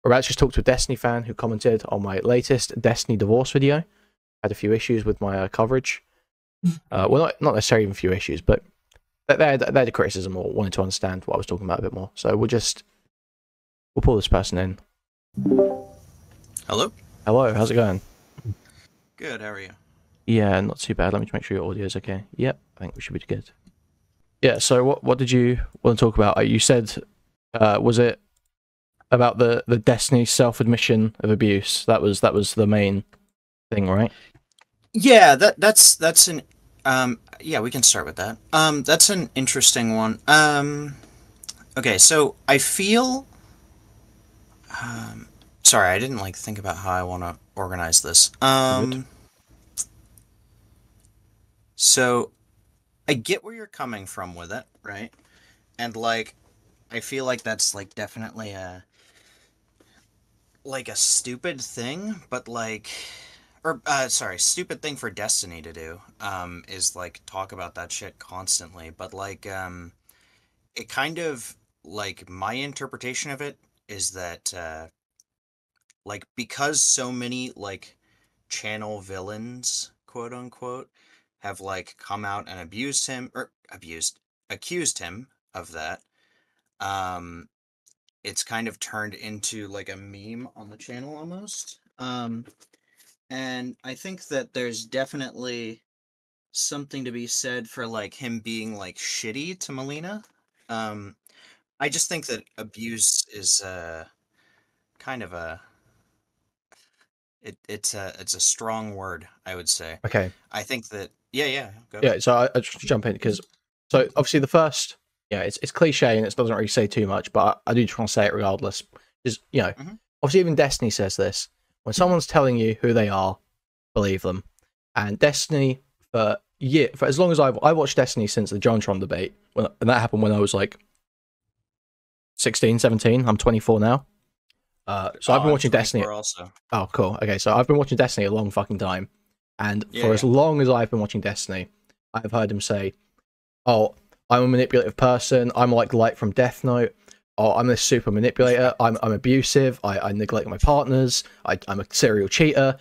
Or I just talked to a Destiny fan who commented on my latest Destiny divorce video. Had a few issues with my coverage. Well, not necessarily even a few issues, but they had a criticism or wanted to understand what I was talking about a bit more. So we'll pull this person in. Hello? Hello, how's it going? Good, how are you? Yeah, not too bad. Let me just make sure your audio is okay. Yep, I think we should be good. Yeah, so what did you want to talk about? You said, was it about the Destiny self-admission of abuse? That was the main thing, right? Yeah, that's an yeah, we can start with that. That's an interesting one. Okay, so I feel sorry, I didn't like think about how I want to organize this. Good. So I get where you're coming from with it, right? And like I feel like that's like definitely a stupid thing, but like or sorry, stupid thing for Destiny to do is like talk about that shit constantly, but like it kind of like my interpretation of it is that like because so many like channel villains, quote unquote, have like come out and accused him of that. um it's kind of turned into like a meme on the channel almost. And I think that there's definitely something to be said for like him being like shitty to Melina. Um, I just think that abuse is kind of a it's a strong word, I would say. Okay. I think that yeah, go Yeah, ahead. so I just jump in because so obviously the first, yeah, it's cliche and it doesn't really say too much, but I do try to say it regardless. Is Hmm. obviously even Destiny says this: when someone's telling you who they are, believe them. And Destiny for as long as I watched Destiny since the JonTron debate, and that happened when I was like 16, 17. I'm 24 now. So I've Oh, been I'm watching Destiny. 24 also. Oh, cool. Okay, so I've been watching Destiny a long fucking time, and Yeah, for as yeah. long as I've been watching Destiny, I've heard him say, "Oh, I'm a manipulative person. I'm like Light from Death Note. Oh, I'm this super manipulator. I'm abusive. I neglect my partners. I'm a serial cheater.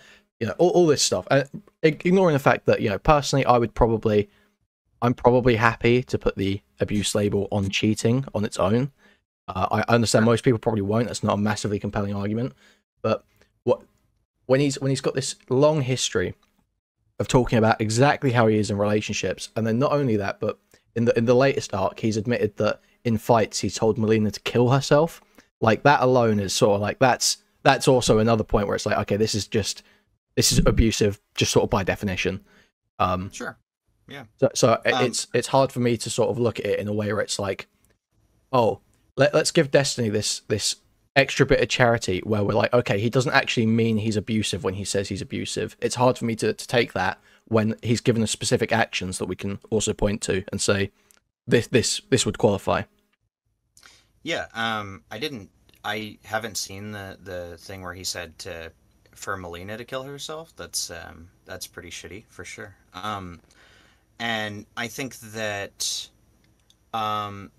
All this stuff. And ignoring the fact that personally, I'm probably happy to put the abuse label on cheating on its own. I understand Sure. most people probably won't. That's not a massively compelling argument, but what when he's got this long history of talking about exactly how he is in relationships, and then not only that, but in the latest arc, he's admitted that in fights he told Melina to kill herself. Like that alone is sort of like that's also another point where it's like, okay, this is abusive, just sort of by definition. Um, Sure. Yeah. so Um, it's hard for me to sort of look at it in a way where it's like, oh, let's give Destiny this extra bit of charity where we're like, okay, he doesn't actually mean he's abusive when he says he's abusive. It's hard for me to take that when he's given us specific actions that we can also point to and say this would qualify. yeah. I haven't seen the thing where he said to for Melina to kill herself. That's pretty shitty for sure. And I think that um,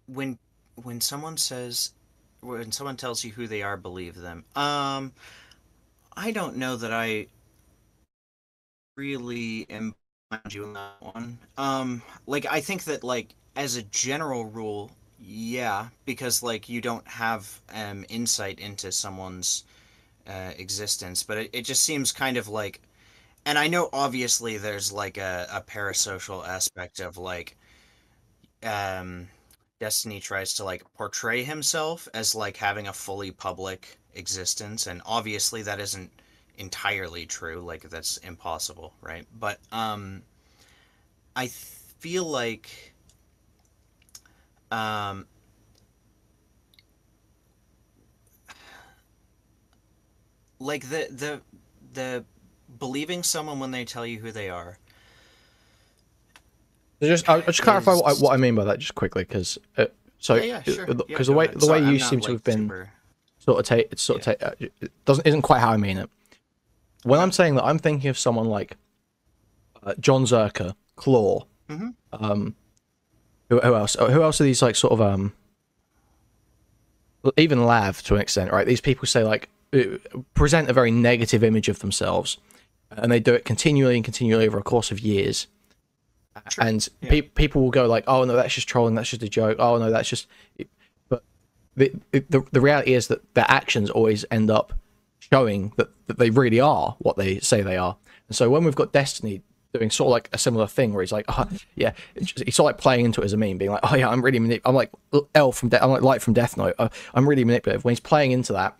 when when someone says when someone tells you who they are, believe them. I don't know that I really am behind you on that one. Like I think that like as a general rule, yeah, because like you don't have insight into someone's existence, but it just seems kind of like, and I know obviously there's like a parasocial aspect of like um Destiny tries to like portray himself as like having a fully public existence, and obviously that isn't entirely true, like that's impossible, right? But I feel um like the believing someone when they tell you who they are I'll just clarify is what I mean by that just quickly because yeah, yeah, sure, yeah, because go ahead. the way Sorry, you I'm seem not to like have been super. sort Yeah. of take it doesn't isn't quite how I mean it. When Okay. I'm saying that, I'm thinking of someone like John Zerka, Claw, Mm-hmm. um, Who else? Who else are these like sort of even Lav to an extent, right? These people say like present a very negative image of themselves, and they do it continually and continually over a course of years. Sure. And Yeah. people will go like, "Oh no, that's just trolling. That's just a joke. Oh no, that's just." But the reality is that their actions always end up showing that they really are what they say they are. And so when we've got Destiny doing sort of like a similar thing where he's like, oh, yeah, he's sort of like playing into it as a meme, being like, oh yeah, I'm really I'm like L from I'm like Light from Death Note. I'm really manipulative. When he's playing into that,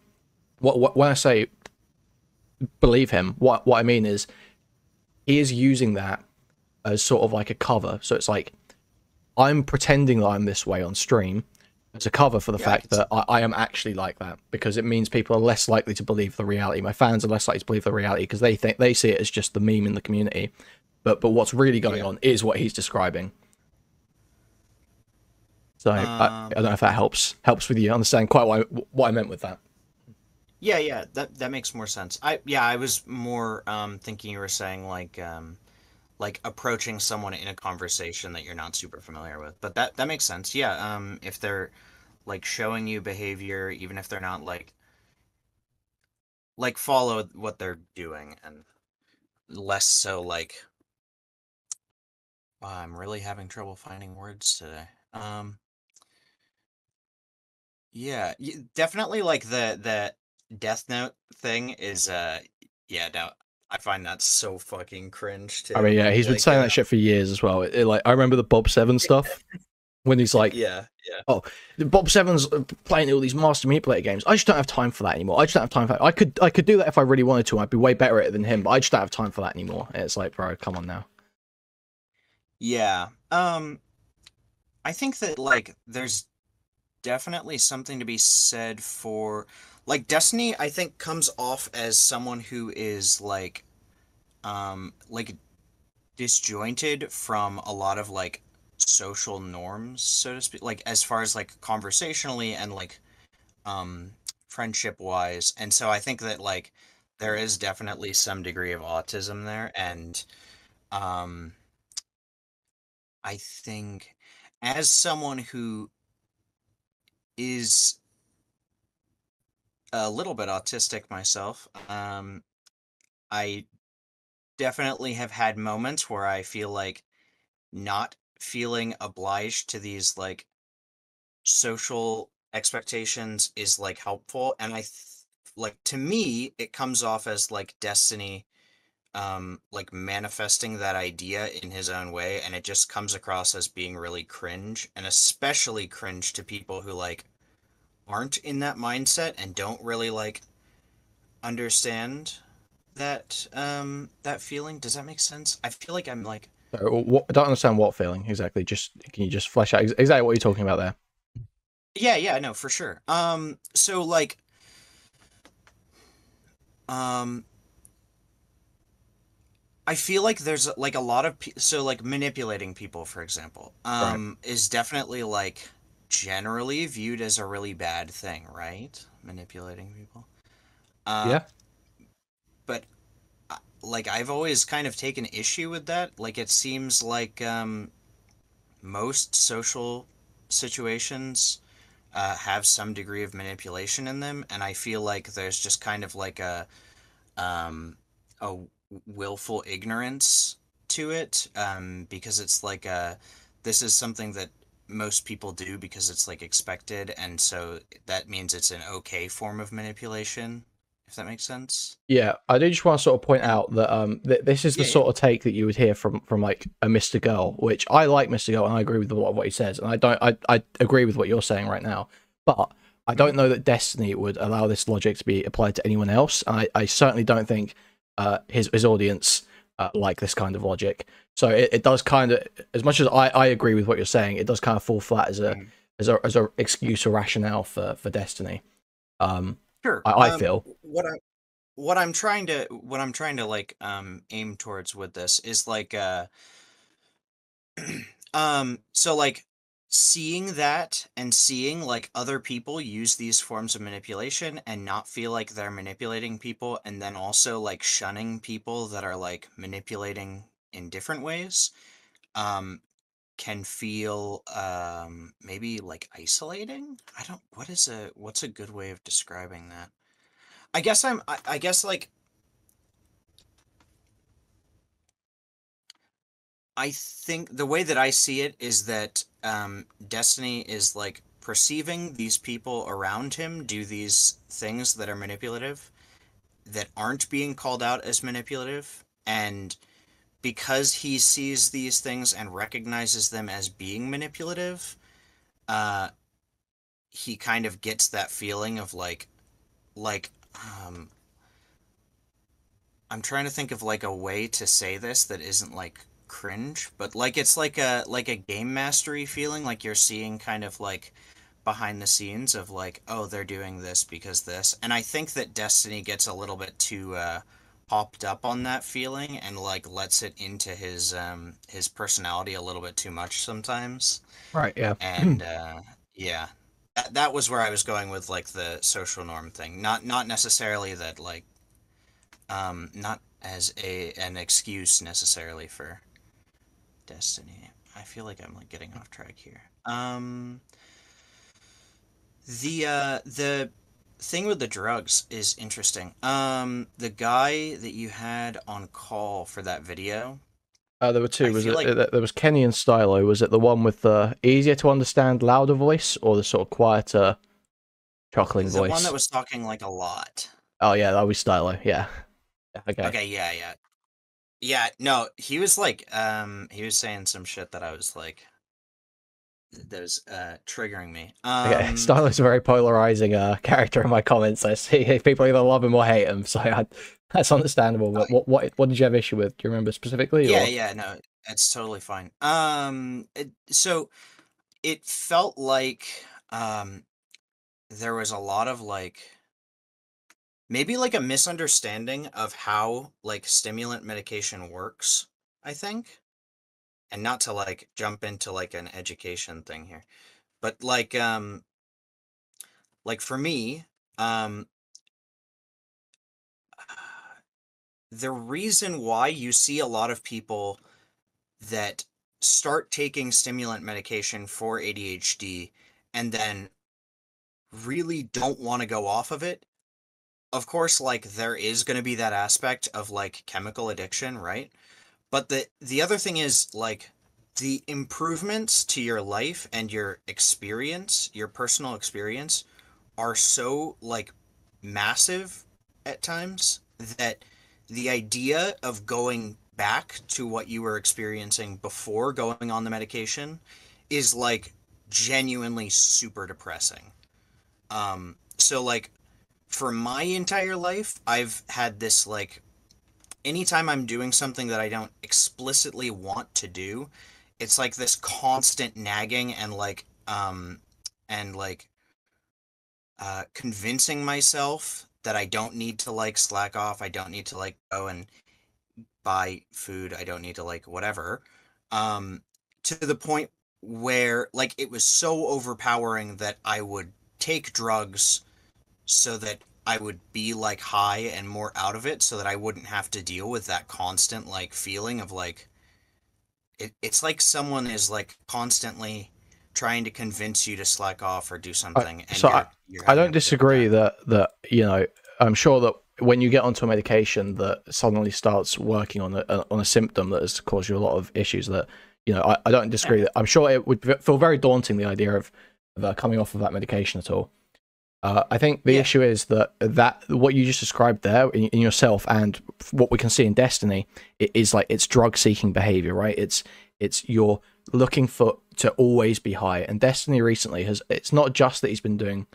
when I say believe him, what I mean is he is using that as sort of like a cover. So it's like I'm pretending that I'm this way on stream as a cover for the Yeah, I fact could see. that I am actually like that, because it means people are less likely to believe the reality. My fans are less likely to believe the reality because they see it as just the meme in the community. But what's really going Yeah. on is what he's describing. So I don't know Um, if that helps with you understand quite what I meant with that. yeah, yeah, that makes more sense. I was more thinking you were saying like approaching someone in a conversation that you're not super familiar with. But that makes sense. Yeah, if they're like showing you behavior, even if they're not like follow what they're doing, and less so like, wow, I'm really having trouble finding words today. Yeah, definitely like the Death Note thing is yeah, no, I find that so fucking cringe I mean, too. yeah, he's been Like saying that shit for years as well. Like I remember the Bob Seven stuff when he's like, yeah, yeah. "Oh, Bob Seven's playing all these master manipulator games. I just don't have time for that anymore. I just don't have time for that. I could do that if I really wanted to. I'd be way better at it than him, but I just don't have time for that anymore." And it's like, bro, come on now. Yeah. I think that like there's definitely something to be said for like Destiny, I think comes off as someone who is like disjointed from a lot of like social norms, so to speak, like as far as like conversationally and like um friendship wise. And so I think that like there is definitely some degree of autism there. And um I think as someone who is a little bit autistic myself, I definitely have had moments where I feel like not feeling obliged to these like social expectations is like helpful. And like to me it comes off as like Destiny like manifesting that idea in his own way, and it just comes across as being really cringe, and especially cringe to people who like aren't in that mindset and don't really like understand that feeling. Does that make sense? I feel like I'm like, So, I don't understand what feeling exactly. Just can you just flesh out exactly what you're talking about there? yeah, yeah, no, for sure. So like um I feel like there's like a lot of so like manipulating people, for example, Right. is definitely like generally viewed as a really bad thing, right? Manipulating people. Uh, Yeah. but like I've always kind of taken issue with that. Like it seems like most social situations have some degree of manipulation in them, and I feel like there's just kind of like um, a willful ignorance to it, because it's like this is something that most people do because it's like expected, and so that means it's an okay form of manipulation, if that makes sense. Yeah, I do just want to sort of point And out that this is the yeah, yeah, sort of take that you would hear from like a Mr. Girl, which I like Mr. Girl and I agree with a lot of what he says, and I agree with what you're saying right now, but I mhm, don't know that Destiny would allow this logic to be applied to anyone else. And I certainly don't think his audience like this kind of logic. So it does kind of, as much as I agree with what you're saying, it does kind of fall flat as mhm. as a excuse or rationale for Destiny. Um, Sure. I feel. What I'm trying to like aim towards with this is like so like seeing that and seeing like other people use these forms of manipulation and not feel like they're manipulating people, and then also like shunning people that are like manipulating in different ways. Um can feel maybe like isolating. I don't. What's a good way of describing that? I guess like I think the way that I see it is that Destiny is like perceiving these people around him do these things that are manipulative, that aren't being called out as manipulative, and because he sees these things and recognizes them as being manipulative, uh, he kind of gets that feeling of like um, I'm trying to think of like a way to say this that isn't like cringe, but like it's like a game mastery feeling, like you're seeing kind of like behind the scenes of like, oh, they're doing this because this. And I think that Destiny gets a little bit too popped up on that feeling and like lets it into his personality a little bit too much sometimes. Right. Yeah. And yeah. That was where I was going with like the social norm thing. Not necessarily that like not as an excuse necessarily for Destiny. I feel like I'm like getting off track here. The thing with the drugs is interesting. The guy that you had on call for that video, There were two. I Was feel it like there was Kenny and Stylo? Was it the one with the easier to understand, louder voice, or the sort of quieter, chuckling the one voice? that was talking like a lot. Oh yeah, that was Stylo. Yeah. Okay. Okay, yeah, yeah. Yeah, no, he was like he was saying some shit that I was like that was triggering me. Okay. Stylo's a very polarizing character in my comments. I see people either love him or hate him, so that's understandable. But what did you have issue with? Do you remember specifically? yeah, Or yeah, no, it's totally fine. So it felt like um there was a lot of like maybe like a misunderstanding of how like stimulant medication works, I think. And not to like jump into like an education thing here, but like for me, um the reason why you see a lot of people that start taking stimulant medication for ADHD and then really don't want to go off of it. Of course, like there is going to be that aspect of like chemical addiction, right? But the other thing is like the improvements to your life and your experience, your personal experience are so like massive at times that the idea of going back to what you were experiencing before going on the medication is like genuinely super depressing. So like for my entire life, I've had this like anytime I'm doing something that I don't explicitly want to do, it's like this constant nagging and like convincing myself that I don't need to like slack off, I don't need to like go and buy food, I don't need to like whatever. Um to the point where like it was so overpowering that I would take drugs so that I would be like high and more out of it so that I wouldn't have to deal with that constant like feeling of like it's like someone is like constantly trying to convince you to slack off or do I, something and so you're I having don't to deal with disagree that. that you know, I'm sure that when you get onto a medication that suddenly starts working on a symptom that has caused you a lot of issues, that you know, I don't disagree Yeah. that I'm sure it would feel very daunting, the idea of coming off of that medication at all. I think the Yeah. issue is that what you just described there in yourself and what we can see in Destiny, it is like it's drug seeking behavior, right? It's you're looking for to always be high. And Destiny recently has, it's not just that he's been doing,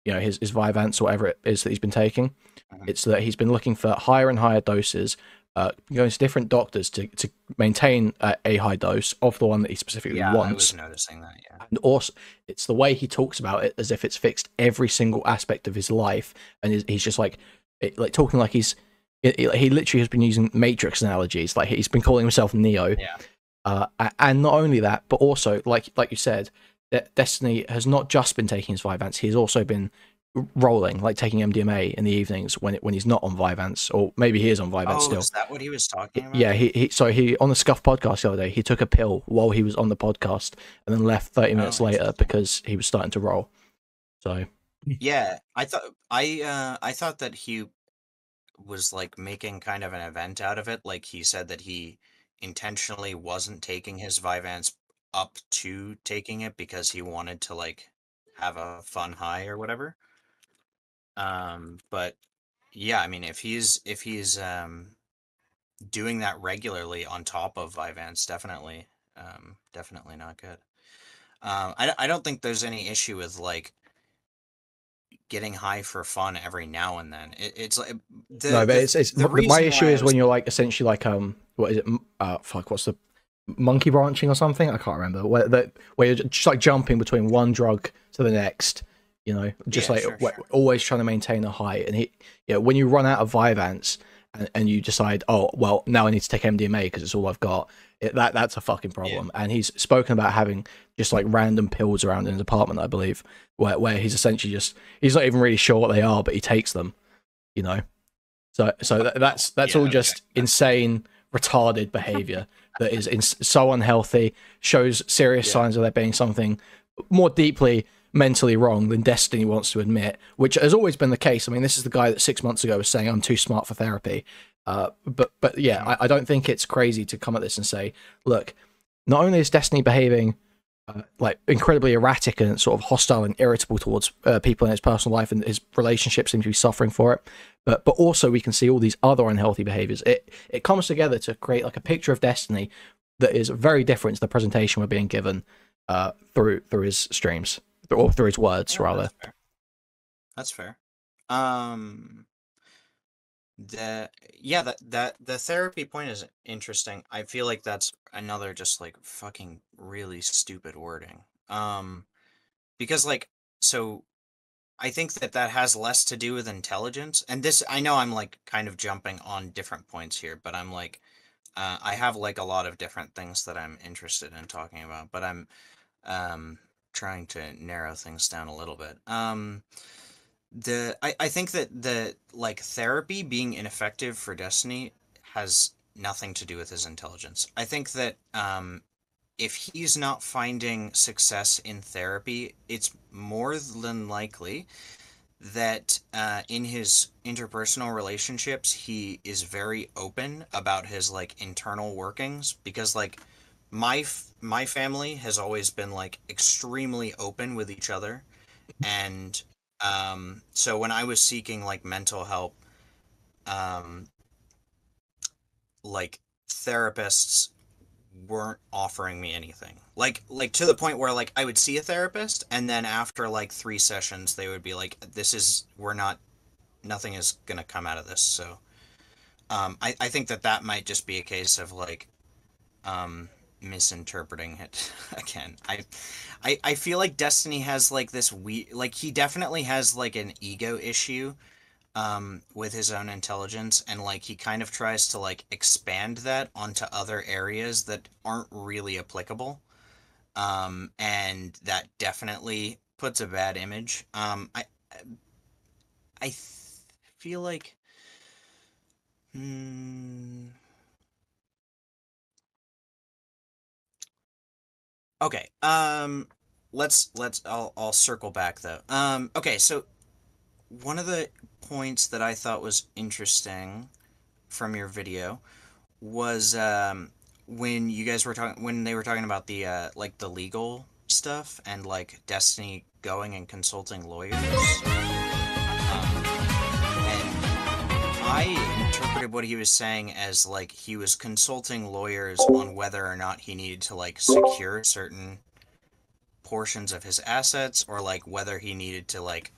you know, his Vyvanse or whatever it is that he's been taking. Mhm. It's that he's been looking for higher and higher doses, going to different doctors to maintain a high dose of the one that he specifically Yeah, I was wants. noticing that, yeah. And also, it's the way he talks about it as if it's fixed every single aspect of his life, and he's just like, like talking like he literally has been using Matrix analogies, like he's been calling himself Neo. Yeah. And not only that, but also like you said, that Destiny has not just been taking his Vyvanse, he's also been rolling, like taking MDMA in the evenings when he's not on Vyvanse, or maybe he is on Vyvanse Oh, still. is that what he was talking Yeah, about? he on the Scuff podcast the other day, he took a pill while he was on the podcast and then left 30 Oh, minutes later interesting. because he was starting to roll. So Yeah, I thought that he was like making kind of an event out of it. Like he said that he intentionally wasn't taking his Vyvanse up to taking it because he wanted to like have a fun high or whatever. But yeah, I mean, if he's doing that regularly on top of Vyvanse, definitely not good. I don't think there's any issue with like getting high for fun every now and then. It's like no, but it's the my reason issue why I is was when you're like essentially like what is it? Fuck, what's the monkey branching or something? I can't remember. Where you're just like jumping between one drug to the next. You know, just yeah, like sure, sure. always trying to maintain a high. And when you run out of Vyvanse and you decide, oh well, now I need to take MDMA because it's all I've got. That's a fucking Yeah, problem. And he's spoken about having just like random pills around in his apartment, I believe, where he's essentially just he's not even really sure what they are, but he takes them. You know, so oh, that's yeah, all okay. just insane, retarded behavior that is so unhealthy. Shows serious Yeah, signs of there being something more deeply mentally wrong than Destiny wants to admit, which has always been the case. I mean, this is the guy that 6 months ago was saying I'm too smart for therapy. But yeah, mhm, I don't think it's crazy to come at this and say, look, not only is Destiny behaving like incredibly erratic and sort of hostile and irritable towards people in his personal life, and his relationships seem to be suffering for it. But also we can see all these other unhealthy behaviors. It comes together to create like a picture of Destiny that is very different to the presentation we're being given through his streams or through his words yeah, rather. that's fair. That's fair. Um, the yeah, that the therapy point is interesting. I feel like that's another just like fucking really stupid wording. Because like so I think that that has less to do with intelligence. And this, I know I'm like kind of jumping on different points here, but I'm like, I have like a lot of different things that I'm interested in talking about, but I'm um, trying to narrow things down a little bit. I think that the like therapy being ineffective for Destiny has nothing to do with his intelligence. I think that if he's not finding success in therapy, it's more than likely that in his interpersonal relationships he is very open about his like internal workings, because like my family has always been like extremely open with each other. And so when I was seeking like mental help, um like therapists weren't offering me anything. Like to the point where like I would see a therapist and then after like 3 sessions they would be like, this is we're not nothing is gonna come out of this. So I think that that might just be a case of like um, misinterpreting it again. I feel like Destiny has like this like he definitely has like an ego issue with his own intelligence, and like he kind of tries to like expand that onto other areas that aren't really applicable. And that definitely puts a bad image. I feel like. Hmm, okay. Let's I'll circle back though. Okay, so one of the points that I thought was interesting from your video was when you guys were talking when they were talking about the like the legal stuff and like Destiny going and consulting lawyers. And I interpreted what he was saying as like he was consulting lawyers on whether or not he needed to like secure certain portions of his assets, or like whether he needed to like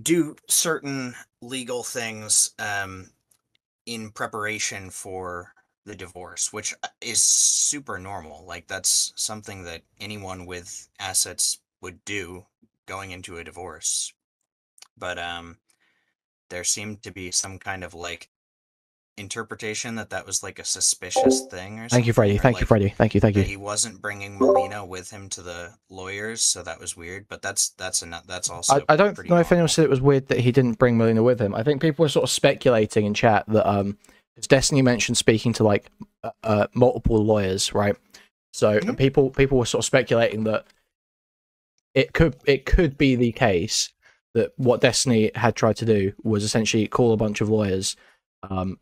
do certain legal things in preparation for the divorce, which is super normal. Like that's something that anyone with assets would do going into a divorce. But there seemed to be some kind of like interpretation that that was like a suspicious thing or something. Thank you, Freddie. Or, Thank you, like, Freddie. Thank you. Thank that you. he wasn't bringing Melina with him to the lawyers, so that was weird. But that's also I don't pretty know if anyone normal. said it was weird that he didn't bring Melina with him. I think people were sort of speculating in chat that because Destiny mentioned speaking to like multiple lawyers, right? So people were sort of speculating that it could be the case that what Destiny had tried to do was essentially call a bunch of lawyers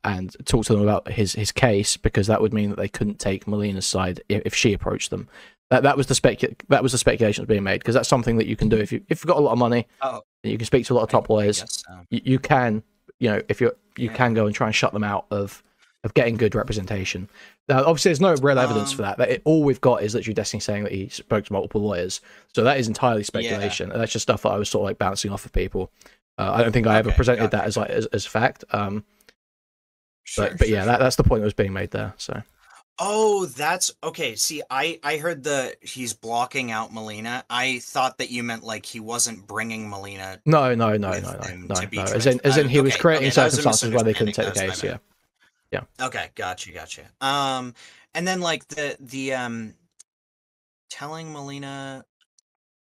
and talk to them about his case, because that would mean that they couldn't take Melina's side if she approached them. That was the speculation that was being made, because that's something that you can do if you've got a lot of money. Oh, You can speak to a lot of top lawyers. so. You can, if you can go and try and shut them out of getting good representation. Now, obviously, there's no real evidence for that. All we've got is literally Destiny saying that he spoke to multiple lawyers. So that is entirely speculation. And that's just stuff that I was sort of like bouncing off of people. I don't think I ever presented that as fact. But yeah, that's the point that was being made there. So. Oh, that's okay. See, I heard he's blocking out Melina. I thought that you meant like he wasn't bringing Melina. No. As in he was creating circumstances where they couldn't take the case. Yeah. Okay, gotcha. And then like the telling Melina,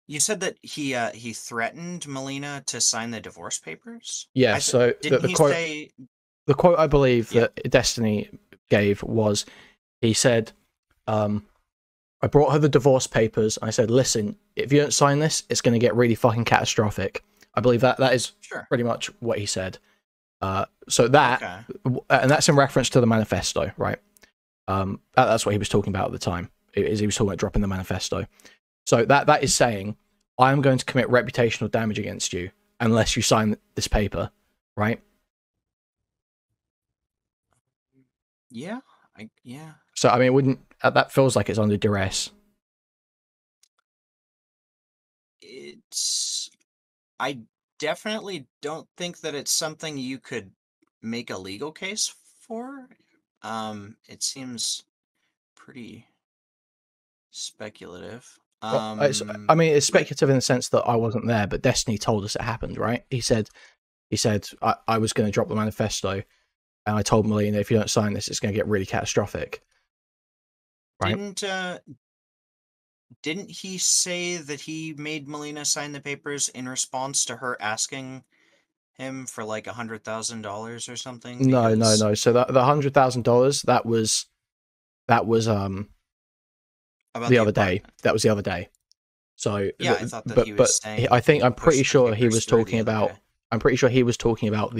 you said that he threatened Melina to sign the divorce papers. Yeah. So the quote I believe that Destiny gave was, he said, I brought her the divorce papers. I said, listen, if you don't sign this, it's going to get really fucking catastrophic. I believe that is pretty much what he said. So that, and that's in reference to the manifesto, right? That's what he was talking about at the time. He was talking about dropping the manifesto. So that is saying, I am going to commit reputational damage against you unless you sign this paper, right? Yeah. So I mean, that feels like it's under duress. I definitely don't think that it's something you could make a legal case for. It seems pretty speculative. I mean, it's speculative in the sense that I wasn't there, but Destiny told us it happened, right? He said I was going to drop the manifesto, and I told Melina, if you don't sign this, it's going to get really catastrophic. Right? Didn't he say that he made Melina sign the papers in response to her asking him for like $100,000 or something? No. So the $100,000 that was the other day. That was the other day. So yeah, I thought that he was saying. I'm pretty sure he was talking about. I'm pretty sure he was talking about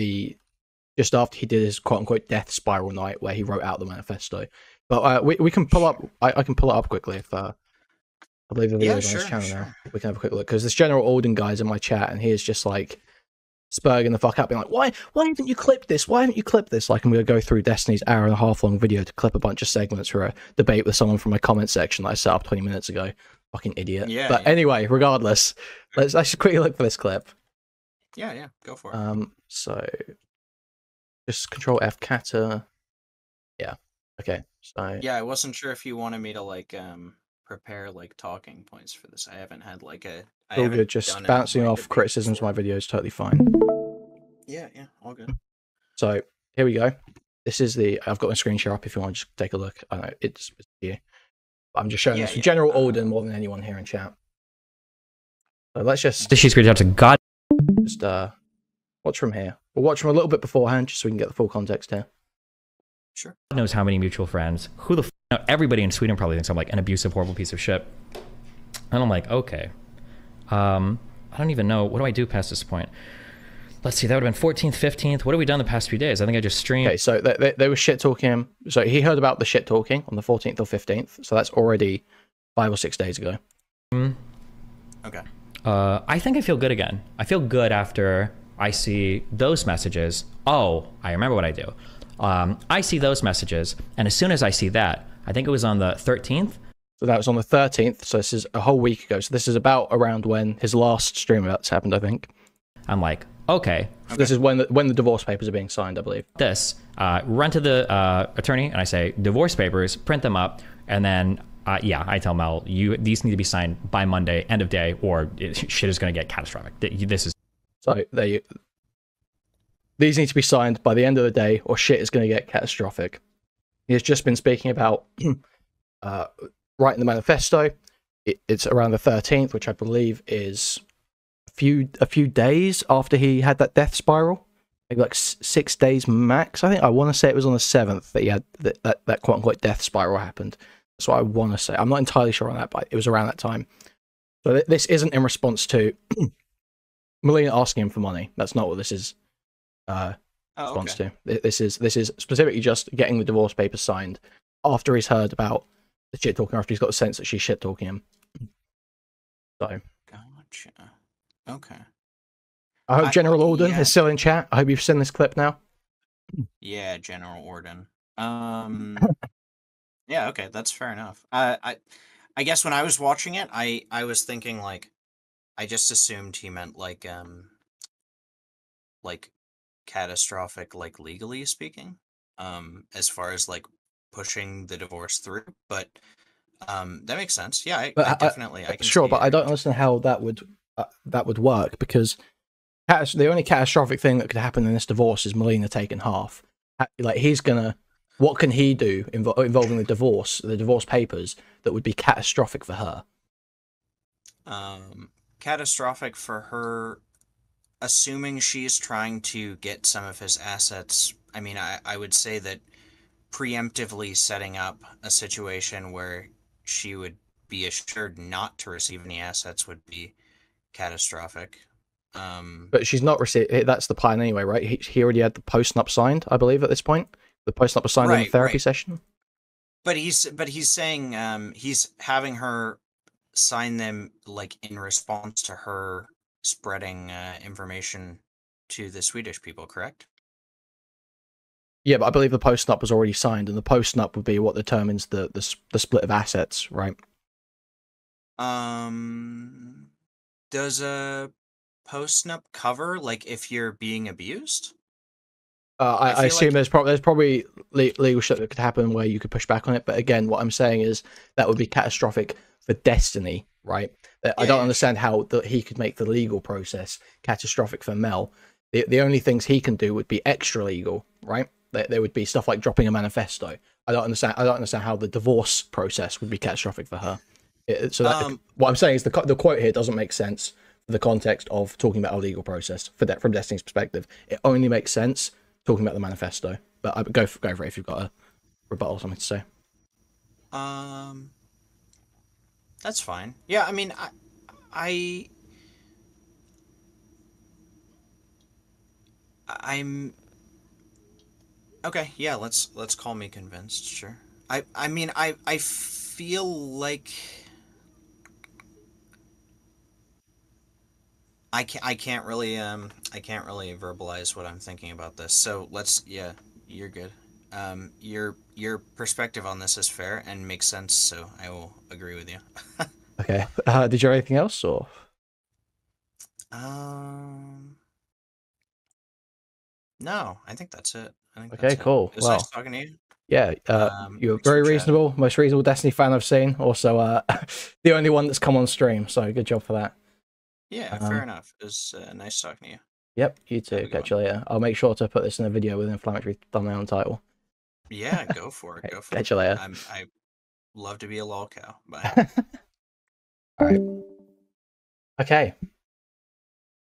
just after he did his quote unquote death spiral night where he wrote out the manifesto. But we can pull up. I can pull it up quickly if I believe the video is on this channel now. We can have a quick look, because this General Alden guy's in my chat and he is just like spurging the fuck up, being like, why haven't you clipped this? Why haven't you clipped this? Like, I'm going to go through Destiny's hour-and-a-half long video to clip a bunch of segments for a debate with someone from my comment section that I set up 20 minutes ago. Fucking idiot. Yeah. But anyway, regardless, let's just quickly look for this clip. Yeah, go for it. So just Control F Kata. Yeah. Okay. So yeah, I wasn't sure if you wanted me to like prepare like talking points for this. I haven't had like all good. Just bouncing off criticisms of my video is totally fine. Yeah, all good. So here we go. This is I've got my screen share up if you want to just take a look. I know it's here. I'm just showing this for General Alden more than anyone here in chat. So let's just. She's screwed out to God. Just watch from here. We'll watch from a little bit beforehand just so we can get the full context here. Sure. God knows how many mutual friends. Who the now, everybody in Sweden probably thinks I'm like an abusive, horrible piece of shit. And I'm like, okay. I don't even know. What do I do past this point? Let's see. That would have been 14th, 15th. What have we done the past few days? I think I just streamed. Okay, so they were shit talking him. So he heard about the shit talking on the 14th or 15th. So that's already 5 or 6 days ago. Okay. I think I feel good again. I feel good after I see those messages. Oh, I remember what I do. I see those messages, and as soon as I see that, I think it was on the 13th. So that was on the 13th, so this is a whole week ago. So this is about around when his last stream events happened, I think. I'm like, okay. So this is when the divorce papers are being signed, I believe. Run to the attorney, and I say, divorce papers, print them up, and then, I tell Mel, these need to be signed by Monday, end of day, or shit is going to get catastrophic. This is... So there you... these need to be signed by the end of the day, or shit is going to get catastrophic. He has just been speaking about writing the manifesto. It's around the 13th, which I believe is a few days after he had that death spiral. Maybe like 6 days max. I want to say it was on the 7th that he had that quote unquote death spiral happened. That's what I want to say. I'm not entirely sure on that, but it was around that time. So this isn't in response to Melina asking him for money. That's not what this is response to. This is specifically just getting the divorce papers signed after he's heard about the shit talking, after he's got the sense that she's shit talking him. So Gotcha. Okay. I hope General Orden is still in chat. I hope you've seen this clip now. Yeah, General Orden. Yeah, okay, that's fair enough. I guess when I was watching it, I was thinking like, I just assumed he meant like catastrophic, like legally speaking, as far as like pushing the divorce through. But that makes sense. Yeah, I definitely I can sure, see but I don't understand how that would work, because the only catastrophic thing that could happen in this divorce is Melina taking half. Like, what can he do involving the divorce papers that would be catastrophic for her? Catastrophic for her, assuming she's trying to get some of his assets. I mean, I would say that preemptively setting up a situation where she would be assured not to receive any assets would be catastrophic. But she's not received. That's the plan anyway, right? He already had the post-nup signed, I believe, at this point. The post-nup was signed in the therapy session. But he's saying he's having her sign them like in response to her spreading information to the Swedish people, correct? Yeah, but I believe the post-nup was already signed, and the post-nup would be what determines the split of assets, right? Does a post-nup cover like if you're being abused? I assume there's probably legal shit that could happen where you could push back on it, but again, what I'm saying is that would be catastrophic for Destiny, right? I don't understand how he could make the legal process catastrophic for Mel. The only things he can do would be extra legal, right? There would be stuff like dropping a manifesto. I don't understand how the divorce process would be catastrophic for her. What I'm saying is the quote here doesn't make sense for the context of talking about a legal process from Destiny's perspective. It only makes sense talking about the manifesto. But go for it if you've got a rebuttal or something to say. That's fine. Yeah, I mean, I'm okay. Yeah, let's call me convinced. Sure. I mean, I feel like I can't really verbalize what I'm thinking about this. So yeah, you're good. Your perspective on this is fair and makes sense, so I will agree with you. Okay. Did you have anything else, or? No, I think that's it. Okay, cool. It was nice talking to you. Yeah, you're very reasonable. Most reasonable Destiny fan I've seen. Also, the only one that's come on stream. So good job for that. Yeah, fair enough. It was nice talking to you. Yep, you too. Catch you later. I'll make sure to put this in a video with an inflammatory thumbnail and title. Yeah, go for it. Okay, go for catch you later. I love to be a lol cow. Bye. All right. Okay.